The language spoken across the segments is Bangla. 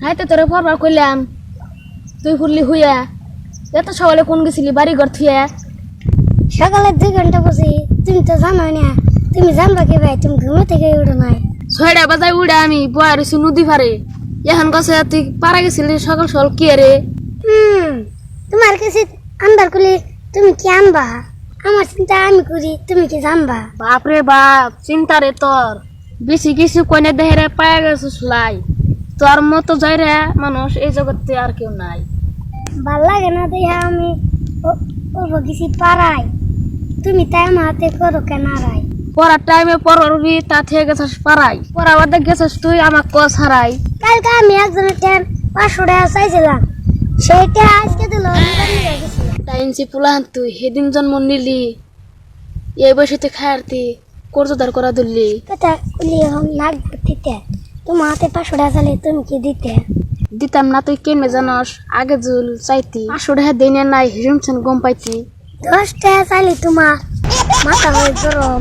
হাই তো তোরে পরবার কইলাম তুই ফুললি হুইয়া এত সকালে কোন গেছিলি বাড়ি ঘর থুয়া? সকালে 2 ঘন্টা বসি, তুমি তো জানো না। তুমি জানবা কি ভাই, তুমি ঘুমে থেকে উঠো নাই। 6টা বাজায় উড়ে আমি বয়া রয়েছি নদী পারে। এখন কাছে তুই পারা গেছিলি সকাল সকাল কি রে? তোমার কাছে আনবার করলে তুমি কি আনবা? আমার চিন্তা আমি করি, তুমি কি জানবা? বাপরে বাপ, চিন্তা রে তোর। বেশি কিছু কইনে দেহে রে পায়া গেছিস লাই। তোর মতো যাই রে মানুষ এই জগতে আর কেউ নাই। ভাল লাগে না দেখা আমি ওর গেছি পাড়াই, তুমি তাই আমার হাতে করো কেন রাই? পড়ার টাইমে পড়বি, তা থেকে গেছিস পাড়াই। পড়া বাদে গেছিস তুই আমার কস হারাই। কালকে আমি একজনের 500 টাকা চাইছিলাম, সেইটা আজকে দিল। টাইনছি পুলান তুই সেদিন জন্ম নিলি, এই বয়সে খায়ারতি কর্জদার করা ধরলি। কথা বলি নাক ভর্তিতে তোমার হাতে 500 টাকা চাইলে তুমি কি দিতে? দিতাম না, তুই কেমনে জানস? আগে জুল চাইতি 500 টাকা দিনে নাই হিরমছেন গম পাইতি। 10 টাকা চাইলে তোমার মাথা হয়ে গরম,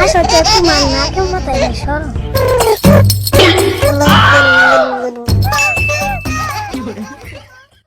আসলে তোমার নাকের মাথায় সরম।